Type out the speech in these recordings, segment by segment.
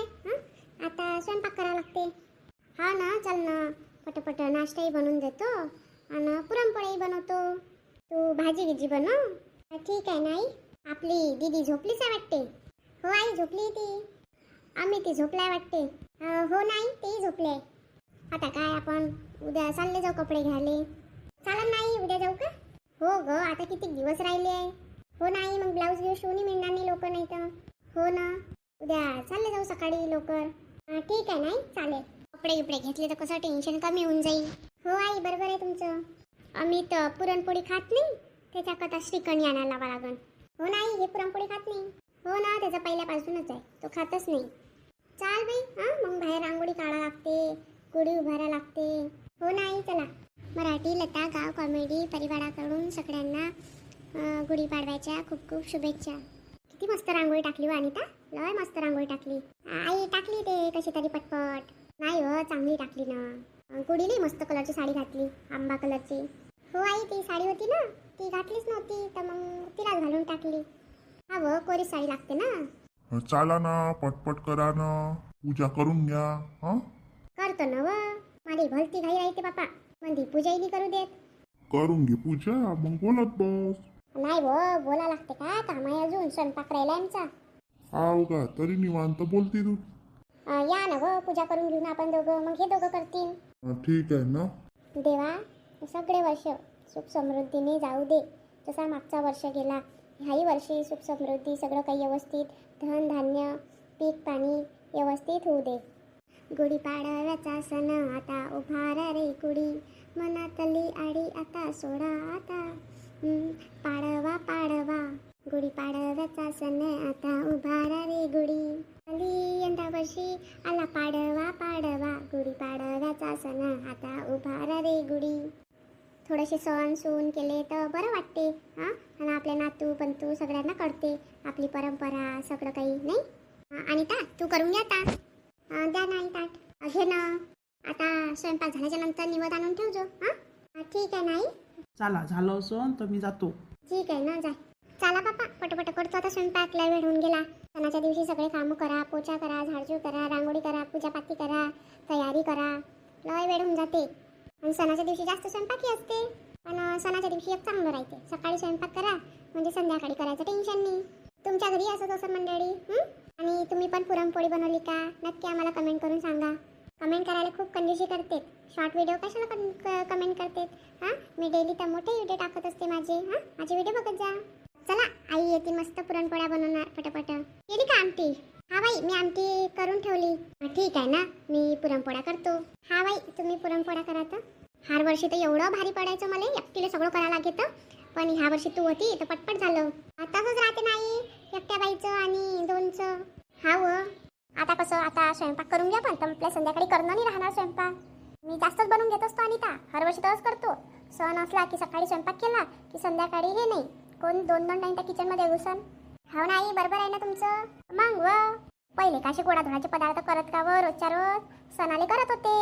काय आता स्वयंपाक करावा लागते. हा ना, चल ना, पटपट नाश्ताही बनवून देतो आणि पुरणपोळी बनवतो. तू भाजी गिजी बनव. ठीक आहे नाही. आपली दीदी झोपलीच आहे वाटते. हो आई, झोपली ती. आम्ही ती झोपलाय वाटते. हो नाही, तेही झोपले. आता काय आपण उद्या चालले जाऊ कपडे घ्यायला. चालेल नाही, उद्या जाऊ का? हो ग, आता किती दिवस राहिले आहे. हो नाही, मग ब्लाऊज घेऊ शिवून मिळणार नाही लोक नाही तर. हो ना, उद्या चालले जाऊ सकाळी लवकर. ठीक आहे नाही, चालेल. कपडे गिपडे घेतले तर कसं टेन्शन कमी होऊन जाईल. हो आई, बरोबर आहे तुमचं. आम्ही तर पुरणपोळी खात नाही, त्याच्याकरता श्रीखंड आणायला लावा लागन. हो नाही, हे पुरणपोळी खात नाही. हो ना, त्याचा पहिल्यापासूनच आहे, तो खातच नाही. चाल बाई, मग बाहेर रांगोळी काढा लागते, गुढी उभारा लागते. हो नाही, चला. मराठी लता गाव कॉमेडी परिवाराकडून सगळ्यांना गुढीपाडव्याच्या खूप खूप शुभेच्छा. किती मस्त रांगोळी टाकली हो अनिता, लय मस्त रांगोळी टाकली. आई टाकली ते कशी तरी पटपट. नाही हो, चांगली टाकली ना. गुढीली मस्त कलरची साडी घातली, आंबा कलरची. हो आई, ती साडी होती ना, ती घातलीच नव्हती तर मग तिला घालून टाकली. हा व, कोरी साडी लागते ना. चाला ना, पटपट करा ना, पूजा करून घ्या. करतो ना व, माझी भलती घाई राहते बापा, म्हणजे पूजाही करू देत. करून घे पूजा, मग बोलत बस. नाही व, बोला लागते का, काम आहे अजून, स्वयंपाक राहिला आमचा. आव का, तरी निवांत बोलती तू. या ना व, पूजा करून घेऊन आपण दोघं, मग हे दोघं करतील. ठीक आहे ना. देवा, सगळे वर्ष सुख समृद्धीने जाऊ दे, जसा मागचा वर्ष गेला. ह्याही वर्षी सुख समृद्धी, सगळं काही व्यवस्थित, धन धान्य पीक पाणी व्यवस्थित होऊ दे. गुढीपाडव्याचा सण आता उभारा रे गुढी, मनातली आडी आता सोडा आता. पाडवा पाडवा, गुढीपाडव्याचा सण आता उभारा रे गुढी. आली यंदा वर्षी आला पाडवा पाडवा, गुढीपाडव्याचा सण आता उभारा रे गुढी. थोडेसे सण सून केले तर बरं वाटते. आणि आपल्या नातू पंतू सगळ्यांना कळते आपली परंपरा सगळं काही नाही. अनिता, तू करून घ्या आता. द्या नाही ताट घे ना. आता स्वयंपाक झाल्याच्या नंतर निवद आणून ठेवजो. ठीक आहे नाही. चला, झालं असं तर मी जातो. ठीक आहे ना, जा. चला बापा, पटपट करतो आता स्वयंपाक, लय वेळ होऊन गेला. सणाच्या दिवशी सगळे कामं करा, पोचा करा, झाडझूड करा, रांगोळी करा, पूजापाती करा, तयारी करा, लय वेळ होऊन जाते. आणि सणाच्या दिवशी जास्त स्वयंपाकही असते, पण सणाच्या दिवशी एक चांगलं राहते. सकाळी स्वयंपाक करा म्हणजे संध्याकाळी करायचं टेन्शन नाही. तुमच्या घरी असंच असं मंडळी. आणि तुम्ही पण पुरणपोळी बनवली का, नक्की आम्हाला कमेंट करून सांगा. कमेंट करायला खूप कंजूसी करते, शॉर्ट व्हिडिओ कशाला कमेंट करते. मी डेली तर मोठे व्हिडिओ टाकत असते माझे. माझे व्हिडिओ बघत जा. चला, आई येते मस्त पुरणपोळ्या बनवणार पटापट. केली का आमटी? हा बाई, मी आमटी करून ठेवली. ठीक आहे ना, मी पुरणपोळ्या करतो. हा बाई, तुम्ही पुरणपोळ्या करा तर. हर वर्षी तर एवढं भारी पडायचं मला, एकटीला सगळं करायला लागेल. पण ह्या वर्षी तू होती तर पटपट झालं. तसंच राहते नाही, एकट्या बाईचं आणि दोनचं. हा व, आता कसं, आता स्वयंपाक करून घ्या, पण तर आपल्या संध्याकाळी करणं नाही राहणार स्वयंपाक. मी जास्तच बनवून घेत असतो अनिता, हर वर्षी तसंच करतो. सण असला की सकाळी स्वयंपाक केला की संध्याकाळी हे नाही, कोण दोन टाईम त्या किचनमध्ये घुसन. हो नाही, बरोबर आहे ना तुमचं. मग व, पहिले काशी गोडाधोडाचे पदार्थ करत का व, रोजच्या रोज सणाले करत होते.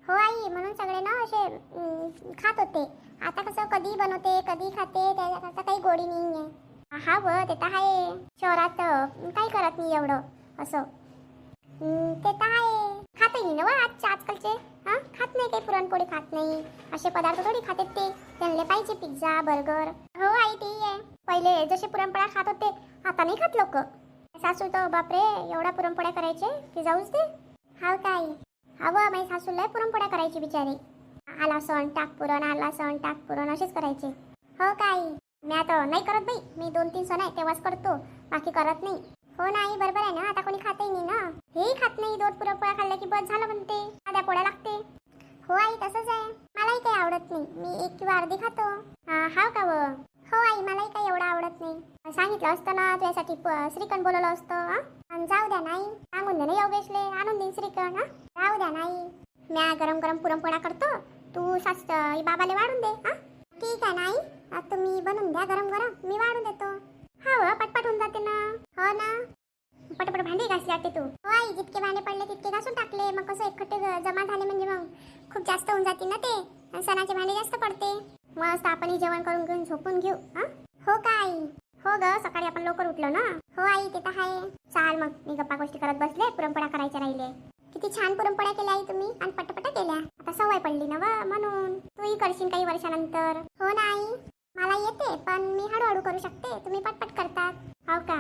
हो आई, म्हणून सगळे ना असे खात होते. आता कसं कधी बनवते कधी खाते, त्याचा काही गोडी नाही आहे. हा व, ते तर आहे. शहरात काही करत नाही एवढं असं. ते तर आहे, खातही नाही ना व आजकालचे. खात नाही, काही पुरणपोळी खात नाही, असे पदार्थ थोडी खातात ते. त्यांना पाहिजे पिझ्झा बर्गर. हो आई, ते आहे. पहिले जसे पुरणपोळ्या खात होते आता नाही खात लोक. सासू तर बापरे, एवढा पुरणपोळ्या करायचे की जाऊच दे. हाव काय, हवं माझी सासू लय पुरणपोळ्या करायची बिचारी. आला सण टाक पुरण, आला सण टाक पुरण, असेच करायचे. हो काय, मी आता नाही करत बाई. मी 2-3 सण आहे तेव्हाच करतो, बाकी करत नाही. हो नाही, बरोबर आहे ना. आता कोणी खातही नाही ना, हेही खात नाही. 2 पुरणपोळ्या खाल्ल्या की बस झालं म्हणते, आद्या पोळ्या लागते. हो आई, तसंच आहे. मलाही काही आवडत नाही, मी 1 किंवा अर्धी खातो. हाव का व? हो आई, मलाही काही एवढं आवडत नाही. सांगितलं असतं ना तुझ्यासाठी श्रीखंड बोलवलं असतं. आणि जाऊ द्या नाही, सांगून दे ना योगेशले, आणून देईन श्रीखंड. जाऊ द्या नाही, म्या गरम गरम पुरणपोळ्या करतो, तू बाबाले वाढून दे. ठीक आहे नाही, तुम्ही बनवून द्या गरम गरम, मी वाढून देतो. हा व, पटपट होऊन जाते ना. हो ना, पटपट भांडी घासली वाटते तू. हो आई, जितके भांडे पडले तितके घासून टाकले, मग कसं एकखट्टे जमा झाले म्हणजे मग खूप जास्त होऊन जाते ना ते, आणि सणाचे भांडे जास्त पडते. मस्त आपण जेवण करून घेऊन झोपून घेऊ. हो का आई? हो ग, सकाळी आपण लवकर उठलो ना. हो आई ते तर आहे. चाल मग मी गप्पा गोष्टी करत बसले, पुरणपोळ्या करायच्या राहिले. किती छान पुरणपोळ्या केल्या आई तुम्ही आणि पटपट केल्या. आता सवय पडली ना व म्हणून. तूही करशील काही वर्षानंतर. हो ना आई, मला येते पण मी हळूहळू करू शकते, तुम्ही पटपट करतात. हो का?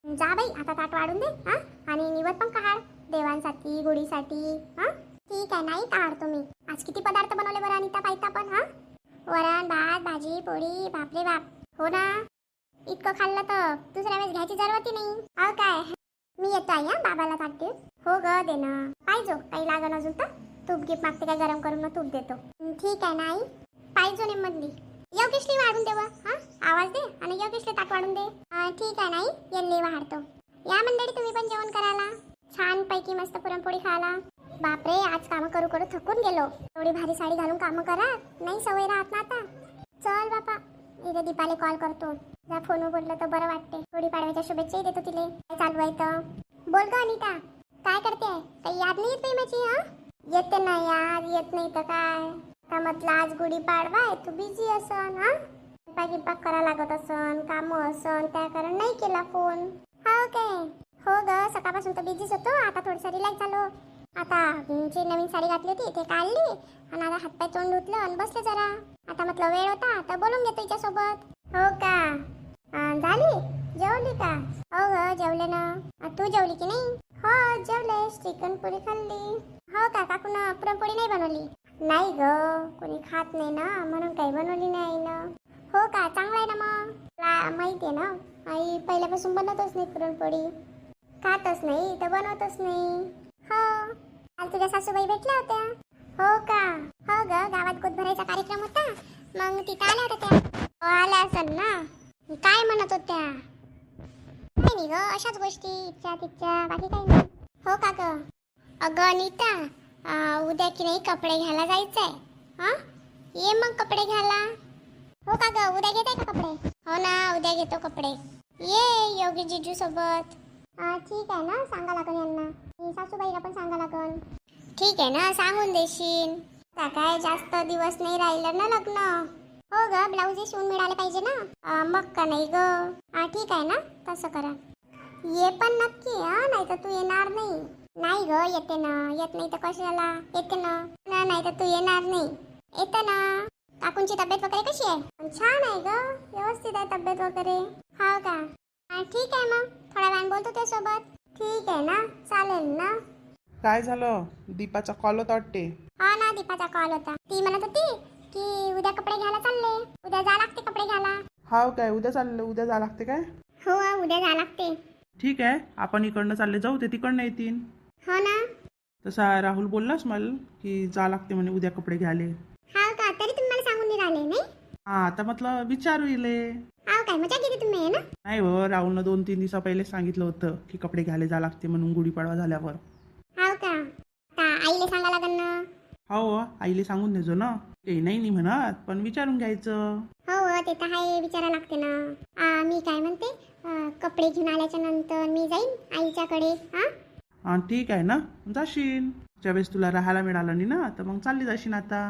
जा बाई आता ताट वाढून दे हा, आणि निवड पण काढ देवांसाठी गुढीसाठी. हा ठीक आहे नाही काढतो मी. आज किती पदार्थ बनवले बरं अनिता पायता पण. हा वरण भात भाजी पोळी, बापरे बाप. हो ना, इतकं खाल्लं तर दुसऱ्या वेळेस घ्यायची जरूरत नाही. हो काय? मी येतो आई हा बाबाला ताट देऊन. हो ग दे ना, पाहिजे काही लागन अजून तर. तूप गिप मागते काय गरम करून मग तूप देतो. ठीक आहे ना आई, पाहिजे नेमधली. योगेशली वाढून दे हा, आवाज दे आणि योगेशले ताट वाढून दे. ठीक आहे नाही, येल्ली वाढतो. या मंडळी तुम्ही पण जेवण करायला. छान पैकी मस्त पुरणपोळी खायला. बापरे आज कामं करू करू थकून गेलो. एवढी भारी साडी घालून कामं करा, नाही सवय राहत ना आता. चल बापा, इथे दीपाले कॉल करतो. जर फोनवर बोललं तर बरं वाटते. थोडी पाडव्याच्या शुभेच्छाही देतो तिले. काय चालू आहे तर बोल ग अनिता, काय करते? काही याद नाही येत बाई माझी. हा येते ना याद, येत नाही तर काय. का म्हटलं आज गुढी पाडवा आहे, तू बिझी असन. हा गिपाक करा लागत असन, कामं असन, त्या कारण नाही केला फोन. हो काय? हो ग सकाळपासून तर बिझीच होतो. आता थोडंसं रिलॅक्स झालो. आता जी नवीन साडी घातली होती ते काढली आणि आता हातपाय तोंड धुतलं आणि बसले जरा. आता म्हटलं वेळ होता तर बोलून घेतो हिच्यासोबत. हो का? झाली जेवली का? हो ग जेवले ना. तू जेवली की नाही? हो जेवले, चिकन पुरी खाल्ली. हो का? काकून पुरणपोळी नाही बनवली? नाही ग, कोणी खात नाही ना म्हणून काही बनवली नाही ना. हो का? चांगलं आहे ना मग. तुला माहिती आहे ना आई पहिल्यापासून बनवतच नाही पुरणपोळी. खातच नाही तर बनवतच नाही. हो काल तुझ्या सासूबाई भेटल्या होत्या. हो का? हो ग गावात गोद भरायचा कार्यक्रम होता, मग तिथं आल्या होत्या त्या. आल्या असेल ना. काय म्हणत होत्या? काही नाही ग, अशाच गोष्टी इच्छा तिच्या, बाकी काही नाही. हो का ग? अगं अनिता, उद्या की नाही कपडे घ्यायला जायचंय. हा ये मग कपडे घ्यायला. हो का ग? उद्या घेताय का कपडे? हो ना उद्या घेतो कपडे. ये योगी जिजू सोबत. ठीक आहे ना, सांगा लागन यांना. सासूबाईला पण सांगा लागन. ठीक आहे ना, सांगून देशील. काय जास्त दिवस नाही राहिलं ना लग्न. हो ग ब्लाऊज शिवून मिळाले पाहिजे ना. मग का नाही ग. ठीक आहे ना, तसं करा. ये पण नक्की हा, नाही तर तू येणार नाही. नाही ग येते ना, येत नाही तर कशाला. येते ना, नाही तर तू येणार नाही. येते ना. काकूंची तब्येत वगैरे कशी आहे? छान आहे ग, व्यवस्थित आहे तब्येत वगैरे. हो का? ठीक आहे मग थोड्या वेळाने बोलतो त्यासोबत. ठीक आहे ना, चालेल ना. काय झालं? दीपाचा कॉल होता वाटते. हा ना दीपाचा कॉल होता. ती म्हणत होती की उद्या कपडे घ्यायला चालले. उद्या जा लागते कपडे घ्यायला. हाव काय? उद्या चाललं? उद्या जा लागते काय? हो उद्या जा लागते. ठीक आहे, आपण इकडनं चालले जाऊ, ते तिकडनं येतील. हो ना. तसा राहुल बोललास मला की जा लागते म्हणे उद्या कपडे घ्यायले. हा का? तरी तुम्ही मला सांगून नाही राहिले नाही. हा आता म्हटलं विचारू इले. हा काय मजा केली तुम्ही आहे ना. नाही हो, राहुलनं 2-3 दिवसा पहिले सांगितलं होतं की कपडे घ्यायला जा लागते म्हणून गुढीपाडवा झाल्यावर. हो का? आईले सांगा लागन ना. हो आईले सांगून देजो ना. ते नाही म्हणत पण विचारून घ्यायचं. हो ते तर आहे, विचारा लागते ना. मी काय म्हणते, कपडे घेऊन आल्याच्या नंतर मी जाईन आईच्याकडे. हा ठीक आहे ना, जाशील. ज्यावेळेस तुला राहायला मिळालं नाही ना तर मग चालली जाशील आता.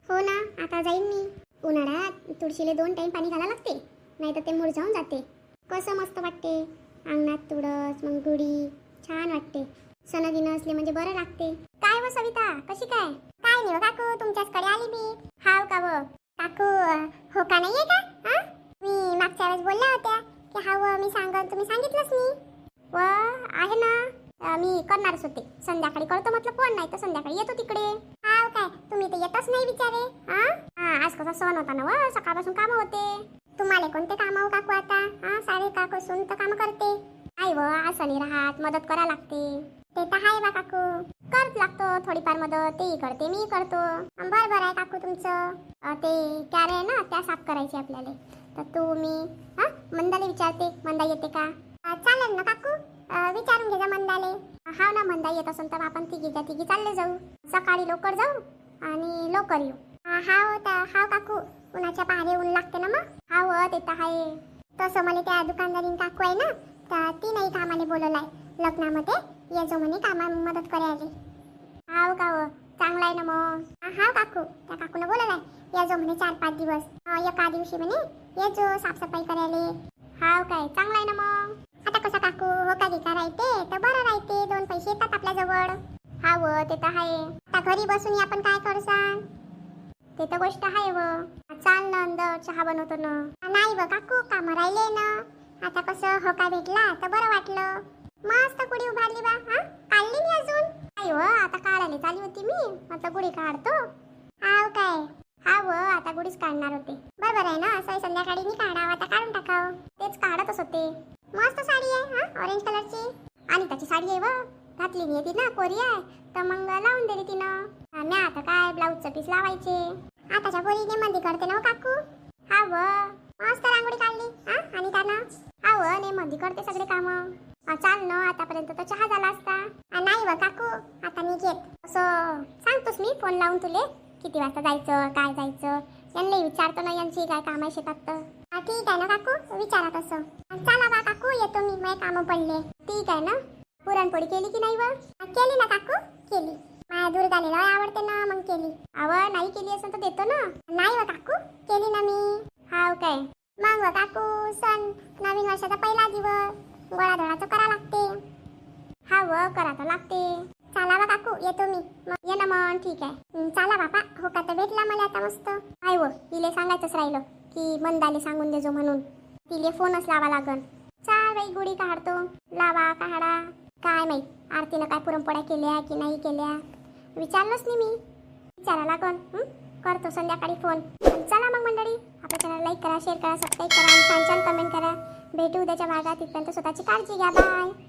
हो ना, आता जाईन मी. उन्हाळ्यात तुळशीले 2 टाइम पाणी घाला लागते, नाही तर ते मुरझावून जाते. कसं मस्त वाटते अंगणात तुळस, मग गुढी छान वाटते. सणगिनं असले म्हणजे बरं लागते. काय व सविता कशी काय? काय नाही काकू, तुमच्याचकडे आली मी. हाव का व काकू? हो का नाहीये का? मी मागच्या वेळेस बोलल्या होत्या की हाव मी सांगत, तुम्ही सांगितलंच नाही. व आहे ना, मी करणारच होते. संध्याकाळी करतो म्हटलं फोन, नाही तर संध्याकाळी येतो तिकडे. हाव काय? तुम्ही तर येतच नाही बिचारे. आज कसा सण होता ना व, सकाळपासून कामं होते. तुम्हाला कोणते काम हो काकू आता? सारे काकूसून तर काम करते. आई व असं नाही राहत, मदत करा लागते. ते तर आहे बा काकू, करत लागतो थोडीफार मदत. तेही करते मी करतो. बरं आहे काकू तुमचं. ते कॅरे आहे ना त्या साफ करायचे आपल्याला. तर तू मी मंदाला विचारते, मंदा येते का? चालेल ना काकू, विचारून घे जा मंदाले. हाव ना, मंदा येत असेल तर आपण तिघी चालले जाऊ. सकाळी लवकर जाऊ आणि लवकर येऊ. हाव काकू, उन्हाच्या पहारे ऊन लागते ना मग. हाव ते तर आहे. तसं मला त्या दुकानदारीन काकू आहे ना, तर ती नाही कामाने बोलवलाय लग्नामध्ये. ये जो म्हणे कामा मदत करायला. हाव का व, चांगला आहे ना मग. हाव काकू, त्या काकूनं बोलवलाय या जो म्हणे 4-5 दिवस. एका दिवशी म्हणे ये जो साफसफाई करायला. हाव काय? चांगला आहे ना मग. आता आता कसं काकू हो का गिका राहते तर बरं राहते, 2 पैसे येतात आपल्या जवळ. हा व ते तर आहे. आता घरी बसून आपण काय करसान, ते तर गोष्ट आहे व. चाल ना अंदर चहा बनवतो ना. नाही व काकू काम राहिले ना. आता कसं हो का भेटला तर बरं वाटलं. मस्त गुढी उभारली बा. हा काढली मी अजून नाही व, आता काढायला चालली होती मी, म्हटलं गुढी काढतो. हाव काय, हा व आता गुढीच काढणार होते. बरोबर आहे ना, असं संध्याकाळी मी काढावं, आता काढून टाकावं. तेच काढतच होते. मस्त साडी आहे हा ऑरेंज कलरची. आणि त्याची साडी आहे व, घातली नाही ती ना, कोरी आहे तर मग लावून दिली तिनं. मी आता काय ब्लाऊजचं पीस लावायचे. आताच्या पोरीने मंदी करते ना हो काकू. हा व मस्त रांगोळी काढली हा आणि त्यानं. हा व ने मंदी करते सगळे कामं. चाल ना, आतापर्यंत तर चहा झाला असता. नाही व काकू आता मी घेत. असं सांगतोस मी फोन लावून तुले किती वाजता जायचं काय जायचं. यांना विचारतो ना यांची काय काम आहे शेतात तर. ठीक आहे ना काकू, विचारा तसं. चला बा काकू येतो मी, माझे कामं पडले. ठीक आहे ना. पुरणपोळी केली की नाही व? केली ना काकू केली. माझ्या दुर्गाला लय आवडते ना मग केली. अव नाही केली असं तर देतो ना. नाही व काकू केली ना मी. हाव काय मग व काकू, सण नवीन वर्षाचा पहिला दिवस, गोळाधोळाचं करा लागते. हा व करा तर लागते. चला बा काकू येतो मी. ये ना मग. ठीक आहे चला बापा. हो का तर भेटला मला आता मस्त. आहे व तिले सांगायचंच राहिलं की मंदाले सांगून देजो म्हणून. तिले फोनच लावा लागन. चाल बाई गुढी काढतो. लावा काढा काय माहित आरतीनं काय पुरणपोळ्या केल्या की नाही केल्या, विचारलंच नाही मी. विचारा लागन. करतो संध्याकाळी फोन. चला मग मंडळी, आपल्या चॅनल लाईक करा, शेअर करा, सबस्क्राईब करा आणि छान छान कमेंट करा. भेटू उद्याच्या भागात. तिथपर्यंत स्वतःची काळजी घ्या. बाय.